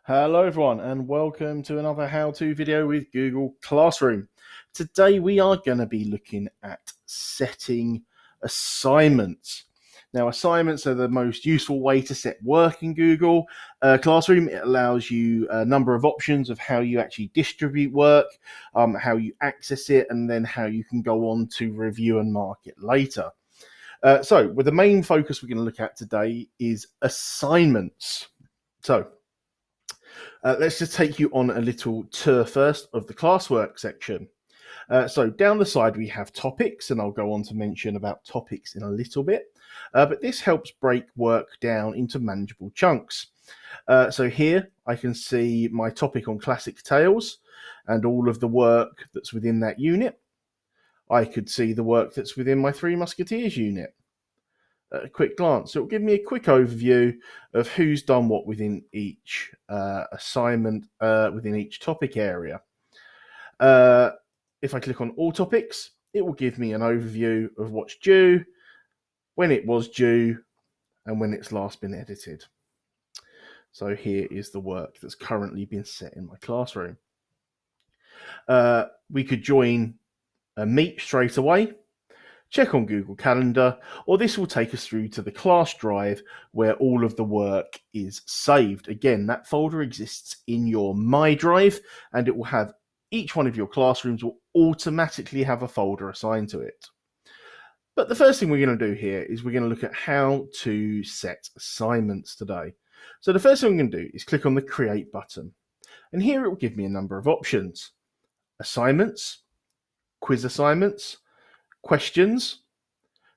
Hello everyone and welcome to another how-to video with Google Classroom. Today we are going to be looking at setting assignments. Now assignments are the most useful way to set work in Google Classroom. It allows you a number of options of how you actually distribute work, how you access it, and then how you can go on to review and mark it later. So with the main focus we're going to look at today is assignments. So let's just take you on a little tour first of the classwork section. So down the side we have topics, and I'll go on to mention about topics in a little bit. But this helps break work down into manageable chunks. So here I can see my topic on classic tales and all of the work that's within that unit. I could see the work that's within my Three Musketeers unit. A quick glance. It will give me a quick overview of who's done what within each assignment, within each topic area. If I click on all topics, it will give me an overview of what's due, when it was due, and when it's last been edited. So here is the work that's currently been set in my classroom. We could join a meet straight away, check on Google Calendar, or this will take us through to the class drive where all of the work is saved. Again, that folder exists in your My Drive, and it will have each one of your classrooms will automatically have a folder assigned to it. But the first thing we're going to do here is we're going to look at how to set assignments today. So the first thing I'm going to do is click on the Create button. And here it will give me a number of options. Assignments, quiz assignments, questions,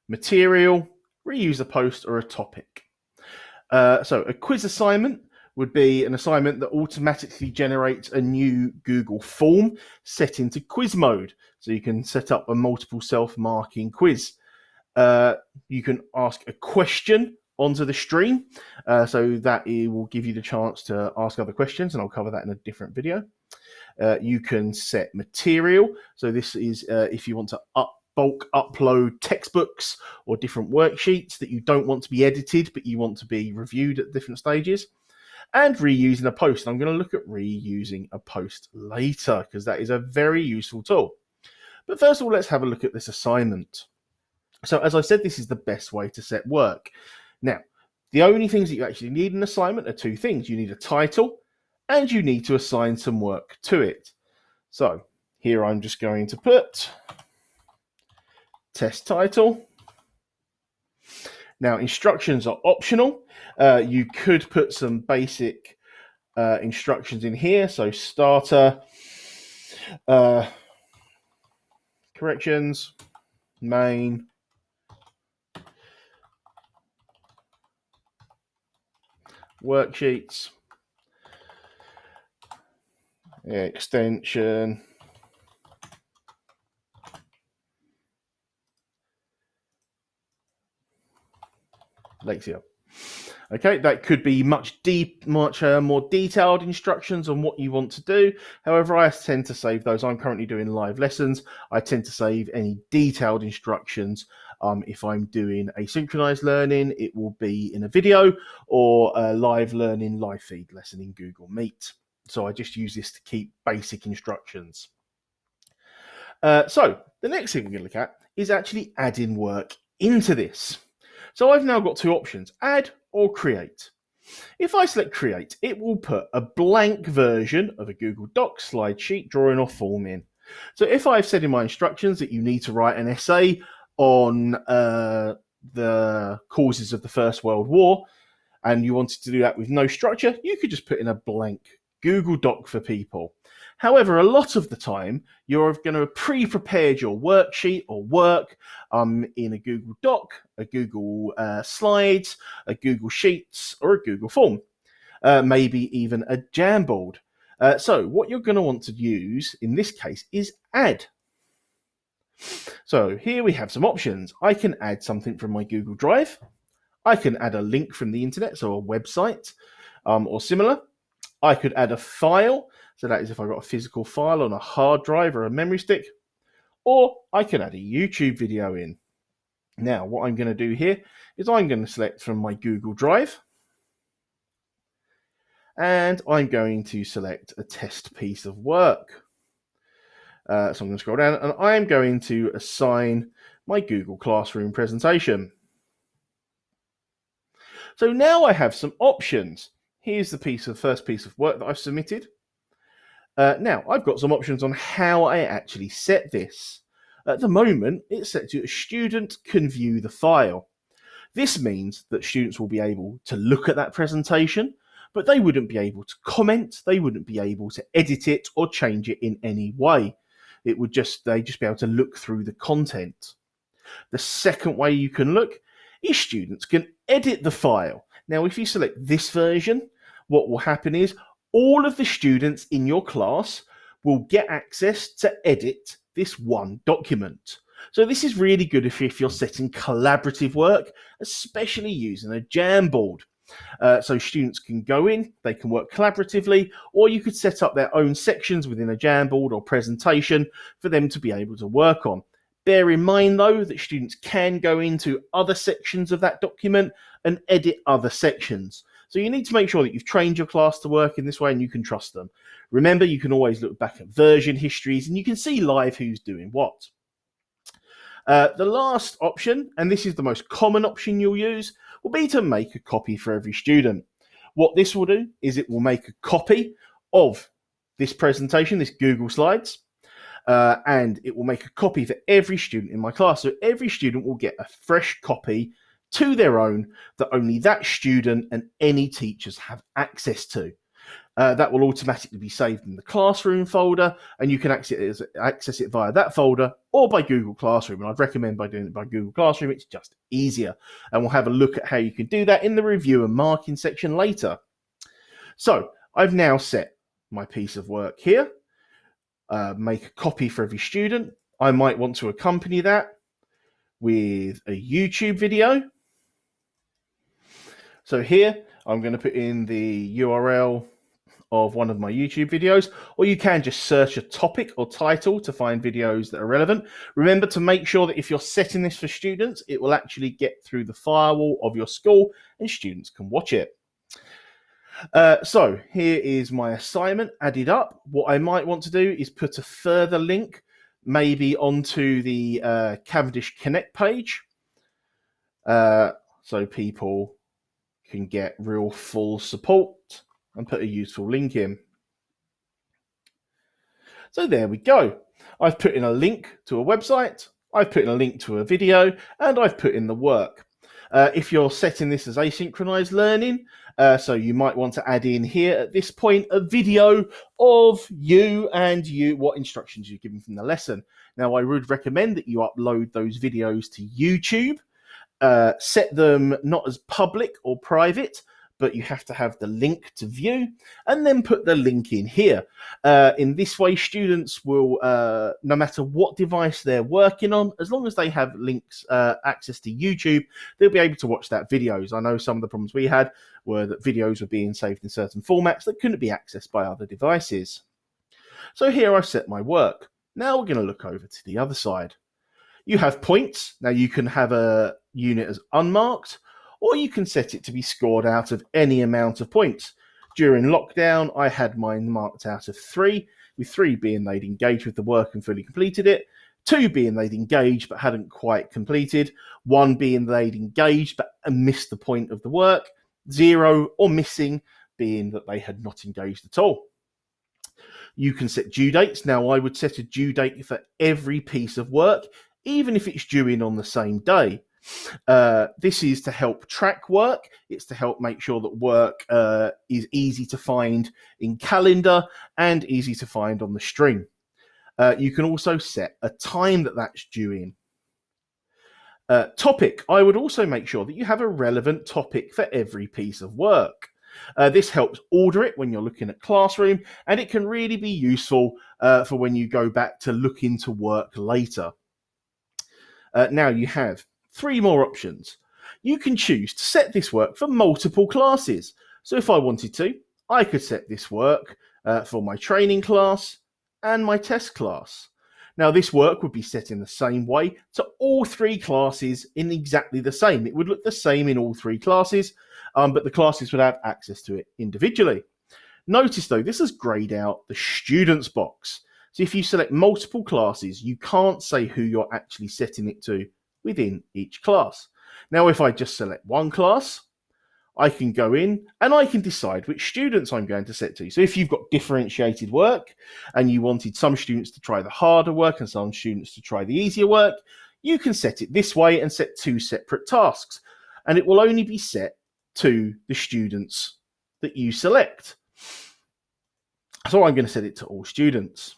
material, reuse a post, or a topic. So a quiz assignment would be an assignment that automatically generates a new Google form set into quiz mode. So you can set up a multiple self-marking quiz. You can ask a question onto the stream, so that it will give you the chance to ask other questions, and I'll cover that in a different video. You can set material. So this is if you want to bulk upload textbooks or different worksheets that you don't want to be edited, but you want to be reviewed at different stages. And reusing a post. I'm going to look at reusing a post later because that is a very useful tool. But first of all, let's have a look at this assignment. So as I said, this is the best way to set work. Now, the only things that you actually need in an assignment are two things. You need a title and you need to assign some work to it. So here I'm just going to put test title. Now, instructions are optional. You could put some basic instructions in here. So starter, corrections, main, worksheets, extension, Lexia. Okay, that could be much more detailed instructions on what you want to do. However, I tend to save those. I'm currently doing live lessons. I tend to save any detailed instructions. If I'm doing asynchronous learning, it will be in a video, or a live learning live feed lesson in Google Meet. So I just use this to keep basic instructions. So the next thing we're going to look at is actually adding work into this. So I've now got two options, add or create. If I select create, it will put a blank version of a Google Docs slide sheet, drawing or form in. So if I've said in my instructions that you need to write an essay on the causes of the First World War, and you wanted to do that with no structure, you could just put in a blank Google Doc for people. However, a lot of the time, you're going to have pre-prepared your worksheet or work in a Google Doc, a Google Slides, a Google Sheets, or a Google Form, maybe even a Jamboard. So what you're going to want to use in this case is add. So here we have some options. I can add something from my Google Drive. I can add a link from the internet, so a website or similar. I could add a file. So that is if I've got a physical file on a hard drive or a memory stick, or I can add a YouTube video in. Now, what I'm going to do here is I'm going to select from my Google Drive, and I'm going to select a test piece of work. So I'm going to scroll down and I'm going to assign my Google Classroom presentation. So now I have some options. Here's the first piece of work that I've submitted. Now I've got some options on how I actually set this. At the moment, it's set to a student can view the file. This means that students will be able to look at that presentation, but they wouldn't be able to comment, they wouldn't be able to edit it or change it in any way. They'd just be able to look through the content. The second way you can look is students can edit the file. Now, if you select this version, what will happen is all of the students in your class will get access to edit this one document. So this is really good if you're setting collaborative work, especially using a Jamboard. So students can go in, they can work collaboratively, or you could set up their own sections within a Jamboard or presentation for them to be able to work on. Bear in mind, though, that students can go into other sections of that document and edit other sections. So you need to make sure that you've trained your class to work in this way and you can trust them. Remember, you can always look back at version histories and you can see live who's doing what. The last option, and this is the most common option you'll use, will be to make a copy for every student. What this will do is it will make a copy of this presentation, this Google Slides, and it will make a copy for every student in my class. So every student will get a fresh copy to their own that only that student and any teachers have access to. That will automatically be saved in the Classroom folder, and you can access it via that folder or by Google Classroom. And I'd recommend by doing it by Google Classroom, it's just easier. And we'll have a look at how you can do that in the review and marking section later. So I've now set my piece of work here. Make a copy for every student. I might want to accompany that with a YouTube video. So here, I'm going to put in the URL of one of my YouTube videos, or you can just search a topic or title to find videos that are relevant. Remember to make sure that if you're setting this for students, it will actually get through the firewall of your school and students can watch it. So here is my assignment added up. What I might want to do is put a further link maybe onto the Cavendish Connect page so people can get real full support, and put a useful link in. So there we go. I've put in a link to a website, I've put in a link to a video, and I've put in the work. If you're setting this as asynchronized learning, so you might want to add in here at this point a video of what instructions you're given from the lesson. Now, I would recommend that you upload those videos to YouTube. Set them not as public or private, but you have to have the link to view, and then put the link in here. In this way, students will, no matter what device they're working on, as long as they have links, access to YouTube, they'll be able to watch that videos. I know some of the problems we had were that videos were being saved in certain formats that couldn't be accessed by other devices. So here I've set my work. Now we're going to look over to the other side. You have points. Now you can have a unit as unmarked, or you can set it to be scored out of any amount of points. During lockdown, I had mine marked out of 3, with 3 being they'd engaged with the work and fully completed it, 2 being they'd engaged but hadn't quite completed, 1 being they'd engaged but missed the point of the work, 0 or missing being that they had not engaged at all. You can set due dates. Now, I would set a due date for every piece of work, even if it's due in on the same day. This is to help track work. It's to help make sure that work is easy to find in calendar and easy to find on the stream. You can also set a time that's due in. Topic. I would also make sure that you have a relevant topic for every piece of work. This helps order it when you're looking at Classroom, and it can really be useful for when you go back to look into work later. Now you have 3 more options. You can choose to set this work for multiple classes. So if I wanted to, I could set this work for my training class and my test class. Now this work would be set in the same way to all 3 classes in exactly the same. It would look the same in all 3 classes, but the classes would have access to it individually. Notice though, this has grayed out the students box. So if you select multiple classes, you can't say who you're actually setting it to within each class. Now, if I just select one class, I can go in and I can decide which students I'm going to set to. So if you've got differentiated work and you wanted some students to try the harder work and some students to try the easier work, you can set it this way and set two separate tasks. And it will only be set to the students that you select. So I'm going to set it to all students.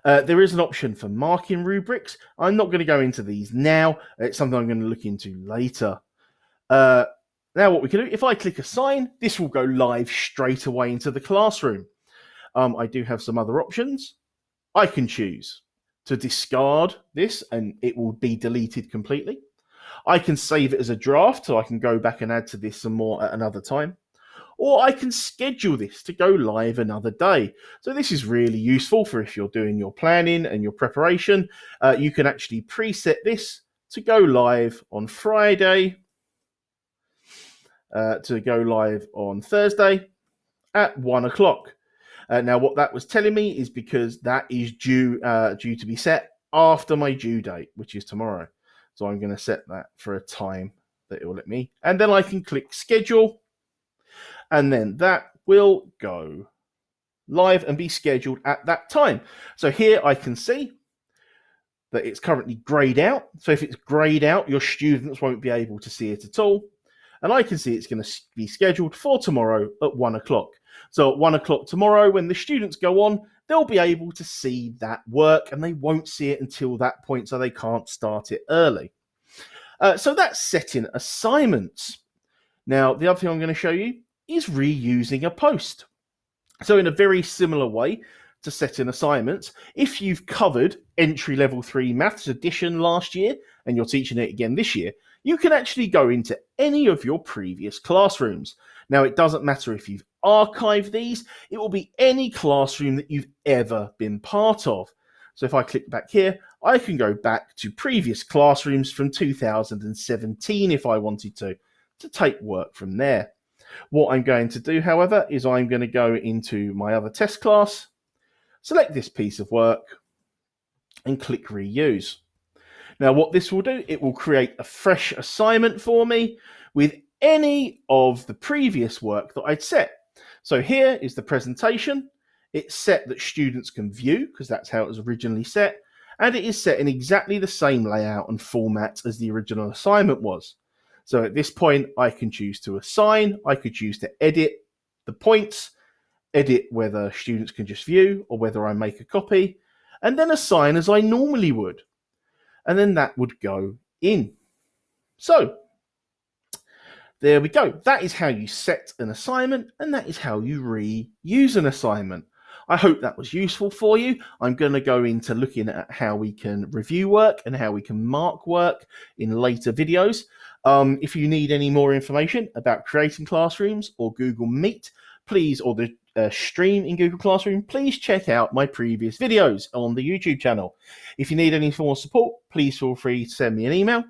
There is an option for marking rubrics. I'm not going to go into these now. It's something I'm going to look into later. Now what we can do, if I click assign, this will go live straight away into the classroom. I do have some other options. I can choose to discard this and it will be deleted completely. I can save it as a draft so I can go back and add to this some more at another time. Or I can schedule this to go live another day. So this is really useful for if you're doing your planning and your preparation. You can actually preset this to go live on Friday, to go live on Thursday at 1 o'clock. Now, what that was telling me is because that is due to be set after my due date, which is tomorrow. So I'm going to set that for a time that it will let me. And then I can click schedule. And then that will go live and be scheduled at that time. So here I can see that it's currently grayed out. So if it's grayed out, your students won't be able to see it at all. And I can see it's going to be scheduled for tomorrow at 1 o'clock. So at 1 o'clock tomorrow, when the students go on, they'll be able to see that work and they won't see it until that point, so they can't start it early. So that's setting assignments. Now, the other thing I'm going to show you is reusing a post. So in a very similar way to setting assignments, if you've covered entry level 3 maths addition last year and you're teaching it again this year, you can actually go into any of your previous classrooms. Now, it doesn't matter if you've archived these, it will be any classroom that you've ever been part of. So if I click back here, I can go back to previous classrooms from 2017 if I wanted to take work from there. What I'm going to do, however, is I'm going to go into my other test class, select this piece of work, and click reuse. Now, what this will do, it will create a fresh assignment for me with any of the previous work that I'd set. So here is the presentation. It's set that students can view, because that's how it was originally set, and it is set in exactly the same layout and format as the original assignment was. So at this point, I can choose to assign, I could choose to edit the points, edit whether students can just view or whether I make a copy, and then assign as I normally would. And then that would go in. So there we go. That is how you set an assignment, and that is how you reuse an assignment. I hope that was useful for you. I'm going to go into looking at how we can review work and how we can mark work in later videos. If you need any more information about creating classrooms or Google Meet, please, or the stream in Google Classroom, please check out my previous videos on the YouTube channel. If you need any more support, please feel free to send me an email.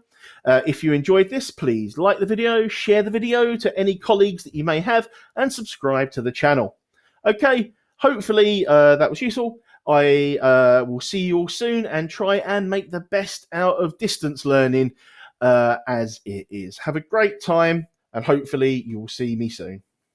If you enjoyed this, please like the video, share the video to any colleagues that you may have, and subscribe to the channel. Okay, hopefully that was useful. I will see you all soon and try and make the best out of distance learning as it is. Have a great time, and hopefully you will see me soon.